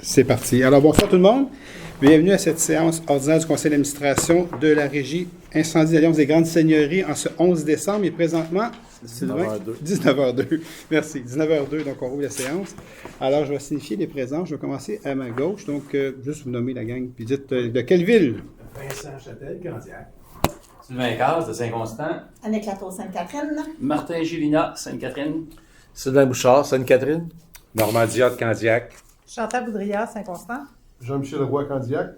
C'est parti. Alors, bonsoir tout le monde. Bienvenue à cette séance ordinaire du Conseil d'administration de la Régie Incendie d'Alliance des Grandes Seigneuries en ce 11 décembre et présentement, 19h02. Merci, 19h02, donc on rouvre la séance. Alors, je vais signifier les présents. Je vais commencer à ma gauche. Donc, juste vous nommer la gang, puis dites de quelle ville? Vincent Châtel, Candiac. Sylvain Casse de Saint-Constant. Annick Latour, Sainte-Catherine. Martin Gélina, Sainte-Catherine. Sylvain Bouchard, Sainte-Catherine. Normand Diot, Candiac. Chantal Boudriard, Saint-Constant. Jean-Michel Roy, Candiac.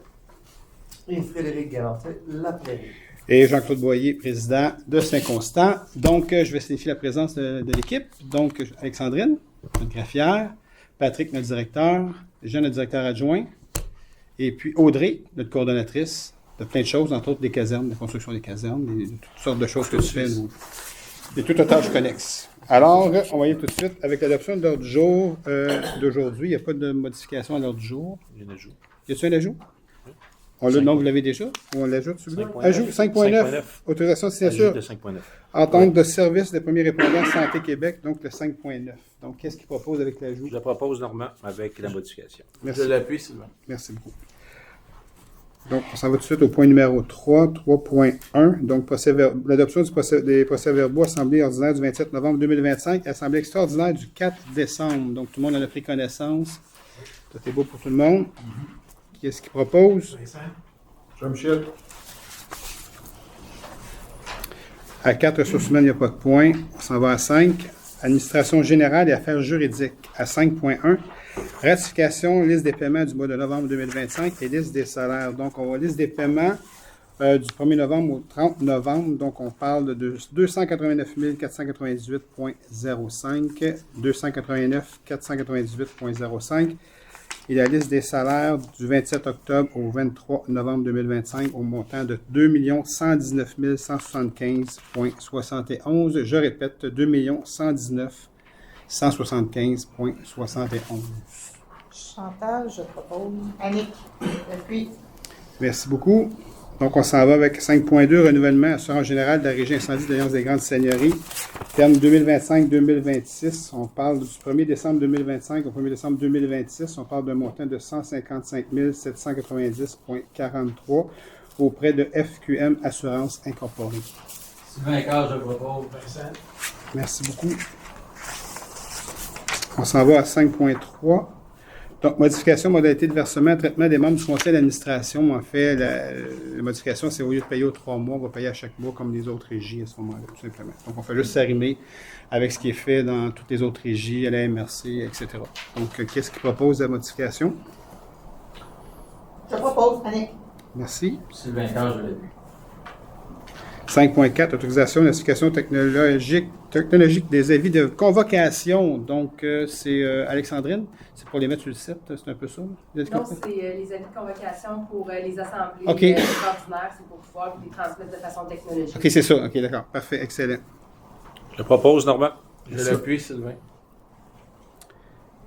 Et Frédéric Galantin, La Prairie. Et Jean-Claude Boyer, président de Saint-Constant. Donc, je vais signifier la présence de l'équipe. Donc, Alexandrine, notre greffière. Patrick, notre directeur. Jean, notre directeur adjoint. Et puis Audrey, notre coordonnatrice de plein de choses, entre autres des casernes, de la construction des casernes, de toutes sortes de choses que tu fais. Et tout aux tâches connexes. Alors, on va y aller tout de suite avec l'adoption de l'ordre du jour d'aujourd'hui. Il n'y a pas de modification à l'ordre du jour. Il y a un ajout. Y a-t-il un ajout? Non, vous l'avez déjà? Ou on l'ajoute, celui-là? Ajout 5.9. Autorisation de signature. Ajout de 5.9. Entente de service des premiers répondants Santé Québec, donc le 5.9. Donc, qu'est-ce qu'il propose avec l'ajout? Je le propose, Normand, avec la modification. Merci. Je l'appuie, Sylvain. Merci beaucoup. Donc, on s'en va tout de suite au point numéro 3, 3.1. Donc, l'adoption des procès-verbaux Assemblée ordinaire du 27 novembre 2025, Assemblée extraordinaire du 4 décembre. Donc, tout le monde en a pris connaissance. Tout est beau pour tout le monde. Qui est-ce qui propose? Vincent. Jean-Michel. À 4 ressources humaines, il n'y a pas de point. On s'en va à 5. Administration générale et affaires juridiques. À 5.1. Ratification, liste des paiements du mois de novembre 2025 et liste des salaires. Donc, on va liste des paiements du 1er novembre au 30 novembre. Donc, on parle de 289 498,05, 289 498,05 et la liste des salaires du 27 octobre au 23 novembre 2025 au montant de 2 119 175,71. Je répète, 2 119 175,71. Chantal, je propose. Annick, puis Merci beaucoup. Donc, on s'en va avec 5.2, renouvellement assurance générale de la Régie Incendie de l'Alliance des Grandes Seigneuries. Terme 2025-2026. On parle du 1er décembre 2025 au 1er décembre 2026. On parle d'un montant de 155 790,43 auprès de FQM Assurance Incorporée. Sylvain Casse, je propose. Vincent. Merci beaucoup. On s'en va à 5.3. Donc, modification, modalité de versement, traitement des membres du conseil d'administration. En fait, la modification, c'est au lieu de payer aux 3 mois, on va payer à chaque mois comme les autres régies à ce moment-là, tout simplement. Donc, on fait juste s'arrimer avec ce qui est fait dans toutes les autres régies, à la MRC, etc. Donc, qu'est-ce qui propose la modification? je propose, Annick. Merci. Sylvain Casse, je l'appuie. 5.4, autorisation d'indication technologique des avis de convocation. Donc, c'est Alexandrine. C'est pour les mettre sur le site, c'est un peu ça? Non, c'est les avis de convocation pour les assemblées OK. ordinaires, c'est pour pouvoir les transmettre de façon technologique. OK, c'est ça. OK, d'accord. Parfait, excellent. Je le propose, Normand. Je l'appuie, Sylvain.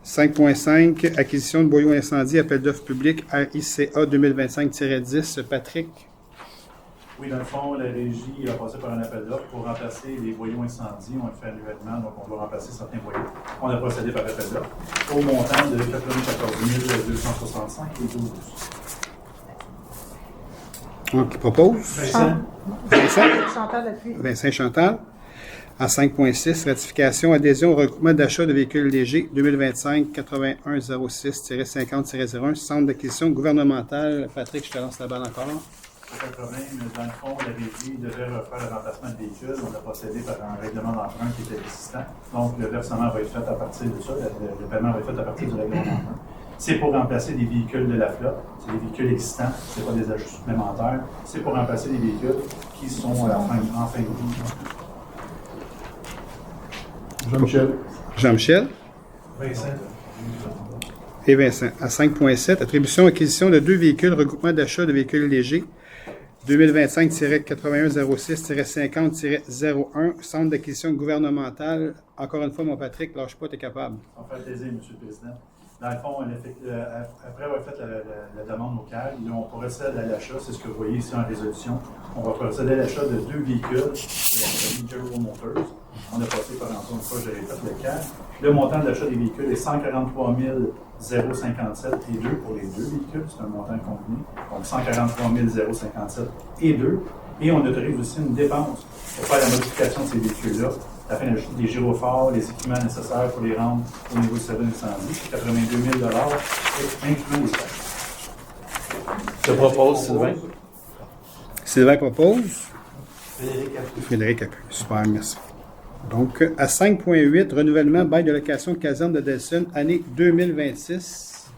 5.5, acquisition de boyaux incendie, appel d'offres public RICA 2025-10. Patrick. Oui, dans le fond, la régie a passé par un appel d'offres pour remplacer les boyaux incendies. On le fait annuellement, donc on doit remplacer certains boyaux. On a procédé par appel d'offres au montant de 94 265 et 12. Donc, qui propose? Vincent. Vincent. Chantal appuie. Vincent Chantal. À 5.6, ratification, adhésion au regroupement d'achat de véhicules légers 2025-8106-50-01, centre d'acquisition gouvernementale. Patrick, je te lance la balle encore. Aucun problème. Dans le fond, la régie devait refaire le remplacement de véhicules. On a procédé par un règlement d'emprunt qui était existant. Donc, le versement va être fait à partir de ça. Le paiement va être fait à partir du règlement d'emprunt. C'est pour remplacer des véhicules de la flotte. C'est des véhicules existants. Ce n'est pas des ajouts supplémentaires. C'est pour remplacer des véhicules qui sont en fin de vie. Jean-Michel. Jean-Michel. Vincent. Et Vincent. À 5.7, attribution, acquisition de 2 véhicules, regroupement d'achat de véhicules légers 2025-8106-50-01, centre d'acquisition gouvernementale. Encore une fois, mon Patrick, lâche pas, t'es capable. Ça va faire plaisir, M. le Président. Dans le fond, après avoir fait la demande au CAG, là, on procède à l'achat, c'est ce que vous voyez ici en résolution. On va procéder à l'achat de 2 véhicules de la compagnie General Motors. On a passé par encore une fois, je répète, le CAG. Le montant de l'achat des véhicules est 143 057 et 2 pour les 2 véhicules. C'est un montant combiné. Donc 143 057 et 2. Et on autorise aussi une dépense pour faire la modification de ces véhicules-là, afin d'ajouter des gyrophares, les équipements nécessaires pour les rendre au niveau du service d'incendie. C'est 82 000 incluant les taxes. Je propose, Sylvain. Sylvain propose. Frédéric appuie. Frédéric appuie. Super, merci. Donc, à 5.8, renouvellement bail de location caserne de Delson, année 2026.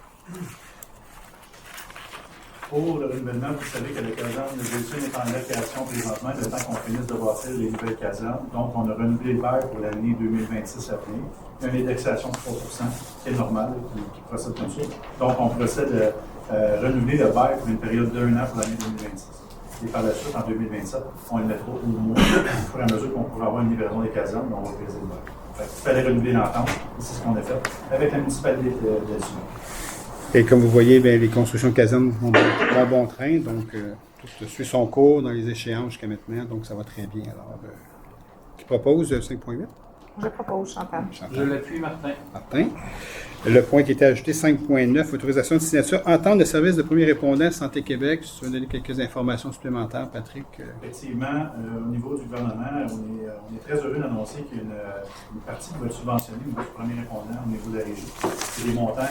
Pour le renouvellement, vous savez que la caserne de Delson est en location présentement, le temps qu'on finisse de bâtir les nouvelles casernes. Donc, on a renouvelé le bail pour l'année 2026 à venir. Il y a une indexation de 3%, qui est normal, qui procède comme ça. Donc, on procède à renouveler le bail pour une période d'1 an pour l'année 2026. Et par la suite, en 2027, on le mettra au mois, au fur et à mesure qu'on pourra avoir une livraison des casernes, on va briser le bail. Fait qu'il fallait renouveler l'entente, et c'est ce qu'on a fait avec la municipalité de Delson. Et comme vous voyez, bien, les constructions de casernes vont bon train, donc tout suit son cours dans les échéances jusqu'à maintenant, donc ça va très bien. Alors, qui propose 5.8? Je propose, Chantal. Je l'appuie, Martin. Martin. Le point qui était ajouté, 5.9, autorisation de signature, entente de service de premier répondant Santé Québec. Si tu veux donner quelques informations supplémentaires, Patrick. Effectivement, au niveau du gouvernement, on est très heureux d'annoncer qu'il y a une partie qui va être subventionnée au niveau du premier répondant, au niveau de la régie. C'est des montants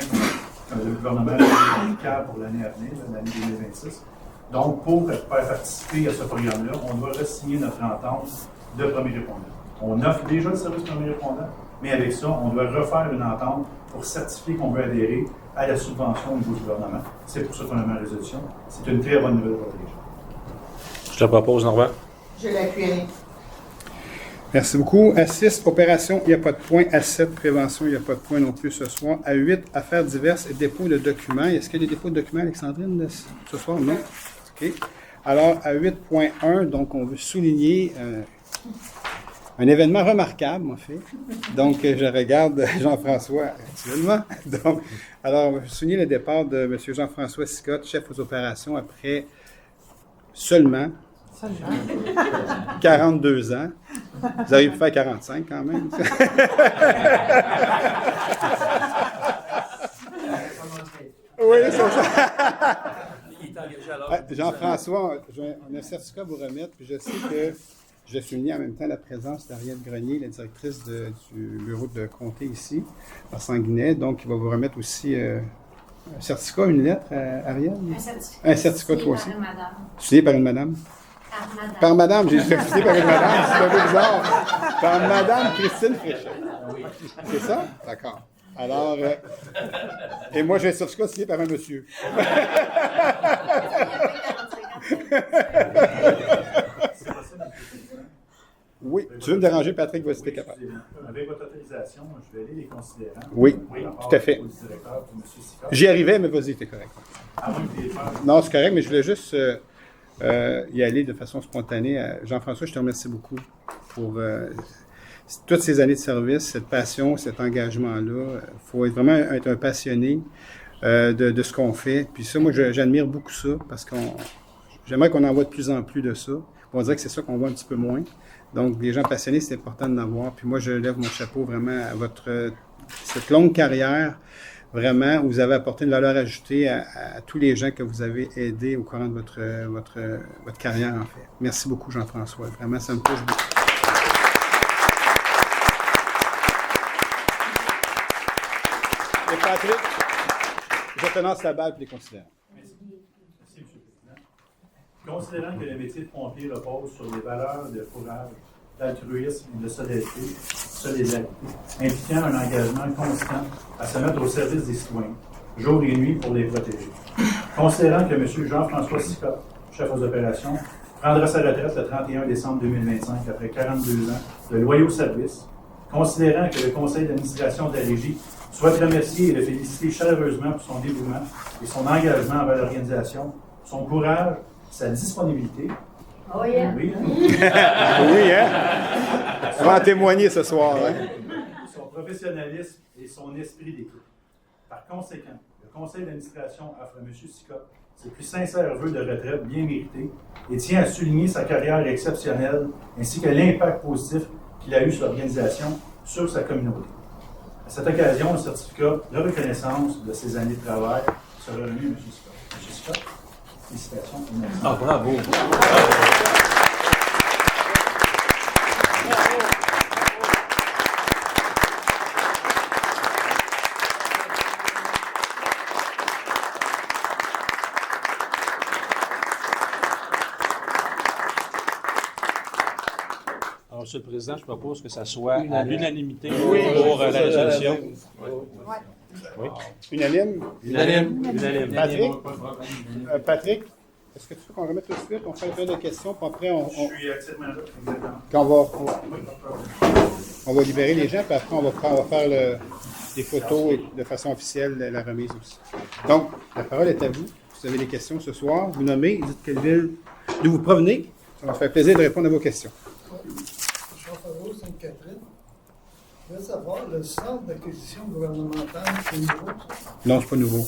que le gouvernement a applicable pour l'année à venir, l'année 2026. Donc, pour faire participer à ce programme-là, on doit re-signer notre entente de premier répondant. On offre déjà le service premier répondant, mais avec ça, on doit refaire une entente pour certifier qu'on veut adhérer à la subvention au niveau du gouvernement. C'est pour ça qu'on a mis en résolution. C'est une très bonne nouvelle pour les gens. Je te propose, Normand. Je l'appuie, Annick. Merci beaucoup. À 6, opération, il n'y a pas de point. À 7, prévention, il n'y a pas de point non plus ce soir. À 8, affaires diverses et dépôt de documents. Est-ce qu'il y a des dépôts de documents, Alexandrine, ce soir? Non? OK. Alors, à 8.1, donc on veut souligner un événement remarquable, en fait. Donc, je regarde Jean-François actuellement. Donc, alors, on va souligner le départ de M. Jean-François Sicotte, chef aux opérations, après seulement 42 ans. Vous avez pu faire 45 quand même. Oui, c'est ça. Il est engagé alors. Jean-François, on a un certificat à vous remettre, puis je sais que je souligne en même temps la présence d'Arielle Grenier, la directrice du bureau de comté ici, à Sanguinet. Donc, il va vous remettre aussi un certificat, une lettre, Arielle? Un certificat, toi aussi. Signé par une madame? Par madame, j'ai signé par une madame, c'est un peu bizarre. Par madame Christine Fréchet. C'est ça? D'accord. Alors, et moi, j'ai un certificat signé par un monsieur. Oui, tu veux me déranger, Patrick, vas-y, t'es capable. Avec votre autorisation, je vais aller les considérants. Oui, tout à fait. J'y arrivais, mais vas-y, t'es correct. Non, c'est correct, mais je voulais juste y aller de façon spontanée. Jean-François, je te remercie beaucoup pour toutes ces années de service, cette passion, cet engagement-là. Il faut vraiment être un passionné de ce qu'on fait. Puis ça, moi, j'admire beaucoup ça parce j'aimerais qu'on en voit de plus en plus de ça. On dirait que c'est ça qu'on voit un petit peu moins. Donc, les gens passionnés, c'est important de l'avoir. Puis moi, je lève mon chapeau vraiment à cette longue carrière, vraiment, où vous avez apporté une valeur ajoutée à tous les gens que vous avez aidés au courant de votre carrière, en fait. Merci beaucoup, Jean-François. Vraiment, ça me touche beaucoup. Et Patrick, je te lance la balle pour les considérants. Merci, M. le Président. Considérant que le métier de pompier repose sur des valeurs de courage, d'altruisme et de solidarité, impliquant un engagement constant à se mettre au service des citoyens, jour et nuit pour les protéger. Considérant que M. Jean-François Sicotte, chef aux opérations, prendra sa retraite le 31 décembre 2025 après 42 ans de loyaux services, considérant que le conseil d'administration de la Régie souhaite remercier et le féliciter chaleureusement pour son dévouement et son engagement envers l'organisation, son courage, sa disponibilité. Oh yeah. Oui, Oui, hein? On va en témoigner ce soir, hein? son professionnalisme et son esprit d'équipe. Par conséquent, le conseil d'administration offre à M. Sicotte ses plus sincères vœux de retraite bien mérités et tient à souligner sa carrière exceptionnelle ainsi que l'impact positif qu'il a eu sur l'organisation, sur sa communauté. À cette occasion, le certificat de reconnaissance de ses années de travail sera remis à M. Sicotte. M. Sicotte, félicitations. Ah, bravo. Alors, Monsieur le Président, je propose que ça soit à l'unanimité pour la résolution. Oui. Unanime? Unanime. Patrick? Patrick, est-ce que tu veux qu'on remette tout de suite? On fait un peu de questions, puis après, Je suis activement là, exactement. quand on va libérer les gens, puis après, on va faire des photos et de façon officielle la remise aussi. Donc, la parole est à vous. Vous avez des questions ce soir. Vous nommez, dites quelle ville, d'où vous provenez. Ça va faire plaisir de répondre à vos questions. Jean-Favreau, Sainte-Catherine. Je veux savoir, le centre d'acquisition gouvernementale, c'est nouveau, ça? Non, c'est pas nouveau.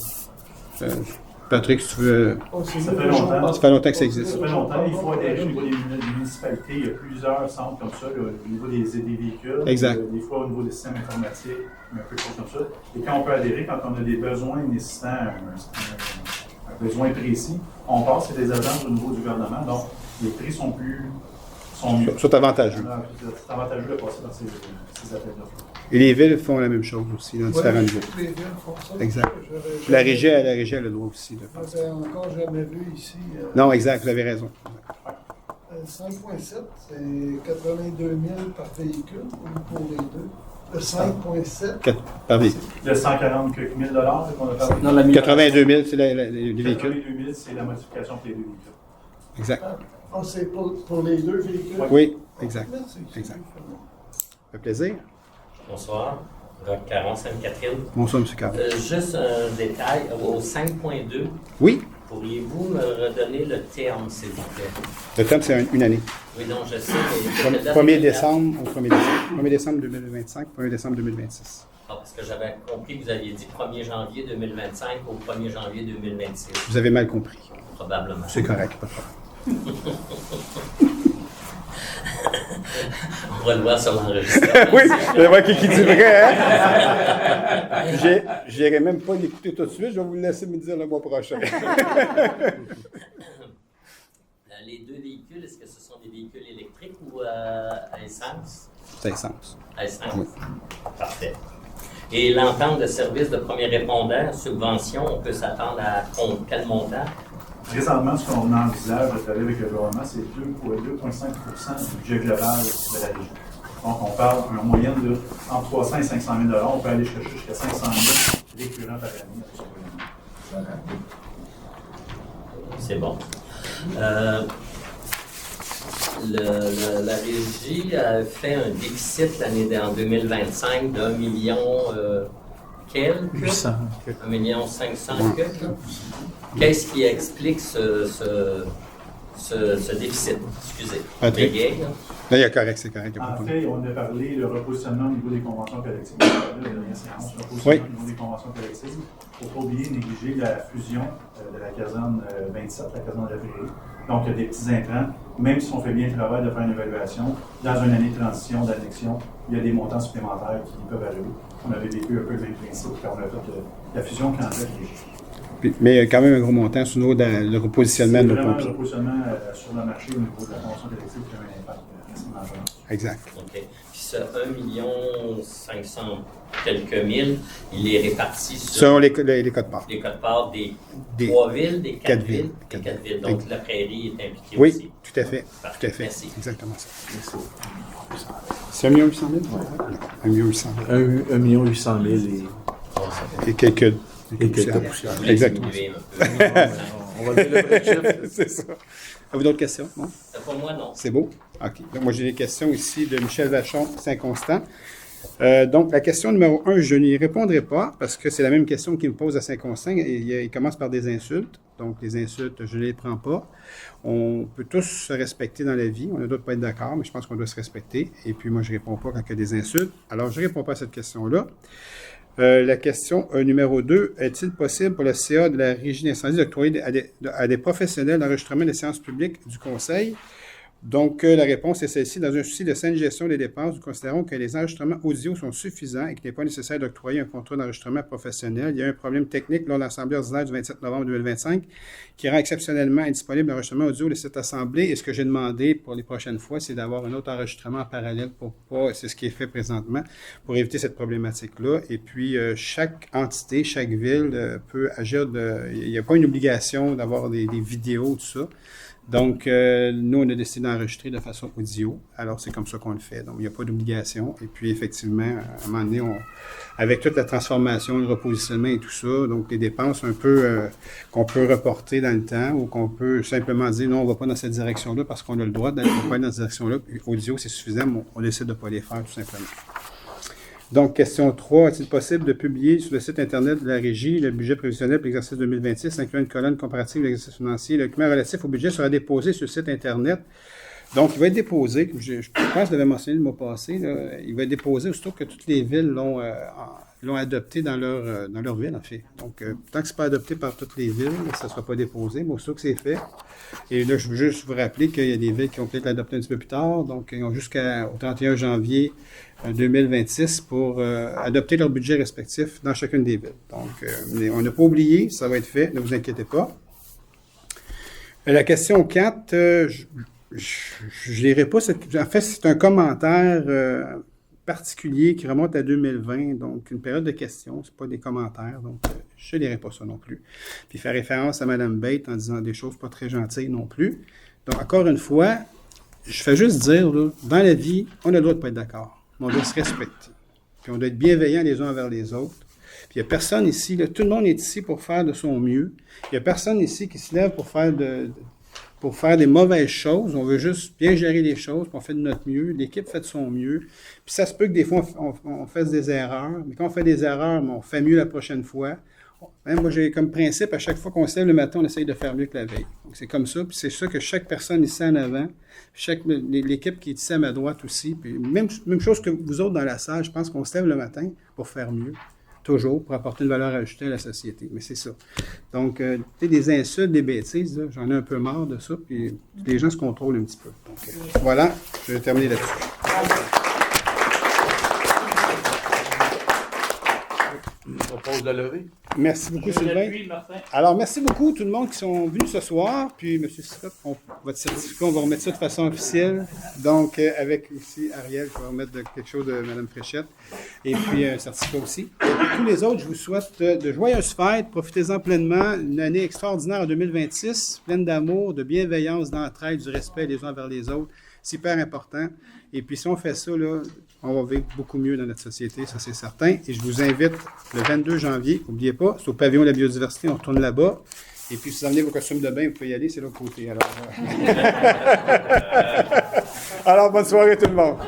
Patrick, si tu veux. Oh, c'est Ça nouveau, fait longtemps. Ça fait longtemps que ça existe. Ça fait longtemps, il faut adhérer au niveau des municipalités. Il y a plusieurs centres comme ça, là, au niveau des véhicules. Exact. Des fois au niveau des systèmes informatiques, un peu de choses comme ça. Et quand on peut adhérer, quand on a des besoins nécessitant un besoin précis, on passe sur des agences au niveau du gouvernement. Donc, les prix sont mieux. Sont avantageux. C'est avantageux de passer dans ces appels d'offres. Et les villes font la même chose aussi, dans différents niveaux. Toutes les villes font ça. Exact. J'avais- La régie a le droit aussi de faire ça. J'avais encore jamais vu ici. Non, exact, vous avez raison. 5.7, c'est 82 000 par véhicule ou pour les deux? Le 5.7, Par véhicule. Le 140 quelques mille dollars qu'on a parlé. Non, la 82 000, c'est les véhicules. 82 000, c'est la modification pour les deux véhicules. Exact. c'est pour les deux véhicules? Oui, exact. Merci. Exact. Ça fait plaisir. Bonsoir, Roch Caron, Sainte-Catherine. Bonsoir, M. Carl. Juste un détail, au 5.2, Oui, pourriez-vous me redonner le terme, s'il vous plaît? le terme, c'est une année. Oui, non, je sais, mais... quelle date 1er exacte? décembre au 1er décembre. 1er décembre 2025, 1er décembre 2026. Ah, parce que j'avais compris que vous aviez dit 1er janvier 2025 au 1er janvier 2026, Vous avez mal compris. probablement. C'est correct, pas de problème. On va le voir sur l'enregistrement. Oui, je vais voir qui dit vrai, hein? J'irai même pas l'écouter tout de suite, je vais vous laisser me dire le mois prochain. Les deux véhicules, est-ce que ce sont des véhicules électriques ou à essence? Ça a sens. À essence. Oui. Parfait. Et l'entente de service de premier répondant, subvention, on peut s'attendre à quel montant? Présentement, ce qu'on envisage de travailler avec le gouvernement, c'est 2,5 du budget global de la région. Donc, on parle en moyenne de entre 300 et 500 000 $. On peut aller chercher jusqu'à 500 000 récurrents par année avec ce gouvernement. C'est bon. La régie a fait un déficit l'année en 2025 d'1 million quelques? 800. 1 million 500 quelques? Qu'est-ce qui explique ce déficit? Excusez. Patrick? Bégaye, là. Là, il y a correct, c'est correct. il y a pas de En problème. fait, on a parlé de repositionnement au niveau des conventions collectives. La dernière séance, repositionnement au niveau des conventions collectives. Il ne faut pas oublier, négliger la fusion de la caserne 27, la caserne de la Prairie. Donc, il y a des petits intrants. Même si on fait bien le travail de faire une évaluation, dans une année de transition, d'annexion, il y a des montants supplémentaires qui peuvent arriver. On avait vécu un peu le même principe quand on a fait la fusion quand Mais il y a quand même un gros montant sur le repositionnement de nos vraiment le pompiers. repositionnement sur le marché au niveau de la convention collective qui a un impact assez majeur. Exact. OK. Puis ce 1 million 500 quelques mille, il est réparti sur Selon les codes-parts. les codes-parts des Des 3 villes, des 4 quatre villes, villes. des 4 villes. Donc, la prairie est impliquée Oui, aussi. tout à fait. Parfait. Tout à fait. Merci. Exactement ça. C'est 1 800 000? 1 800 000. 1 800 000 Et quelques poussières. poussières. Exactement. Diminuer un peu. On va dire le vrai chiffre. C'est ça. Avez-vous d'autres questions? Non? Pour moi, non. C'est beau? OK. Donc, moi, j'ai des questions ici de Michel Vachon, Saint-Constant. Donc, la question numéro 1, je n'y répondrai pas parce que c'est la même question qu'il me pose à Saint-Constant. Il commence par des insultes. Donc, les insultes, je ne les prends pas. On peut tous se respecter dans la vie. On a d'autres pas être d'accord, mais je pense qu'on doit se respecter. Et puis, moi, je ne réponds pas quand il y a des insultes. Alors, je ne réponds pas à cette question-là. La question numéro 2, est-il possible pour le CA de la Régie d'incendie d'octroyer à des professionnels l'enregistrement des séances publiques du Conseil? Donc, la réponse est celle-ci. Dans un souci de saine gestion des dépenses, nous considérons que les enregistrements audio sont suffisants et qu'il n'est pas nécessaire d'octroyer un contrat d'enregistrement professionnel. Il y a un problème technique lors de l'Assemblée ordinaire du 27 novembre 2025 qui rend exceptionnellement indisponible l'enregistrement audio de cette Assemblée. Et ce que j'ai demandé pour les prochaines fois, c'est d'avoir un autre enregistrement en parallèle c'est ce qui est fait présentement, pour éviter cette problématique-là. Et puis, chaque entité, chaque ville peut agir il n'y a pas une obligation d'avoir des vidéos, tout ça. Donc, nous, on a décidé d'enregistrer de façon audio. Alors, c'est comme ça qu'on le fait. Donc, il n'y a pas d'obligation. Et puis, effectivement, à un moment donné, avec toute la transformation, le repositionnement et tout ça, donc les dépenses un peu qu'on peut reporter dans le temps ou qu'on peut simplement dire non, on ne va pas dans cette direction-là parce qu'on a le droit d'aller pas dans cette direction-là. Audio, c'est suffisant, mais on décide de ne pas les faire, tout simplement. Donc, question 3. Est-il possible de publier sur le site Internet de la Régie le budget prévisionnel pour l'exercice 2026, incluant une colonne comparative de l'exercice financier? Le document relatif au budget sera déposé sur le site Internet. Donc, il va être déposé, je pense que je l'avais mentionné le mois passé, là, il va être déposé aussitôt que toutes les villes l'ont adopté dans leur ville, en fait. Donc, tant que ce n'est pas adopté par toutes les villes, ça ne sera pas déposé, mais aussitôt que c'est fait. Et là, je veux juste vous rappeler qu'il y a des villes qui ont peut-être l'adopté un petit peu plus tard, donc ils ont jusqu'au 31 janvier 2026 pour adopter leur budget respectif dans chacune des villes. Donc, mais on n'a pas oublié, ça va être fait, ne vous inquiétez pas. La question 4, je ne lirai pas. En fait, c'est un commentaire particulier qui remonte à 2020, donc une période de questions, ce n'est pas des commentaires, donc je ne lirai pas ça non plus. Puis faire référence à Mme Bate en disant des choses pas très gentilles non plus. Donc, encore une fois, je fais juste dire, là, dans la vie, on a le droit de ne pas être d'accord, mais on doit se respecter. Puis on doit être bienveillants les uns envers les autres. Puis il n'y a personne ici, là, tout le monde est ici pour faire de son mieux. Il n'y a personne ici qui se lève pour faire des mauvaises choses. On veut juste bien gérer les choses, puis on fait de notre mieux. L'équipe fait de son mieux. Puis ça se peut que des fois, on fasse des erreurs. Mais quand on fait des erreurs, on fait mieux la prochaine fois. Moi, j'ai comme principe, à chaque fois qu'on se lève le matin, on essaye de faire mieux que la veille. Donc, c'est comme ça. Puis c'est ça que chaque personne ici en avant, l'équipe qui est ici à ma droite aussi, puis même chose que vous autres dans la salle, je pense qu'on se lève le matin pour faire mieux. Toujours, pour apporter une valeur ajoutée à la société. Mais c'est ça. Donc, des insultes, des bêtises, là, j'en ai un peu marre de ça, puis les gens se contrôlent un petit peu. Donc, voilà, je vais terminer là-dessus. Je propose de lever. Merci beaucoup, Sylvain. Alors, merci beaucoup tout le monde qui sont venus ce soir. Puis, M. Scott, votre certificat, on va remettre ça de façon officielle. Donc, avec aussi Ariel, qui va remettre quelque chose de Mme Fréchette. Et puis, un certificat aussi. Et puis, tous les autres, je vous souhaite de joyeuses fêtes. Profitez-en pleinement. Une année extraordinaire en 2026, pleine d'amour, de bienveillance, d'entraide, du respect les uns envers les autres. C'est hyper important. Et puis, si on fait ça, là, on va vivre beaucoup mieux dans notre société, ça c'est certain. Et je vous invite le 22 janvier, n'oubliez pas, c'est au pavillon de la biodiversité, on retourne là-bas. Et puis, si vous amenez vos costumes de bain, vous pouvez y aller, c'est de l'autre côté. Alors bonne soirée tout le monde.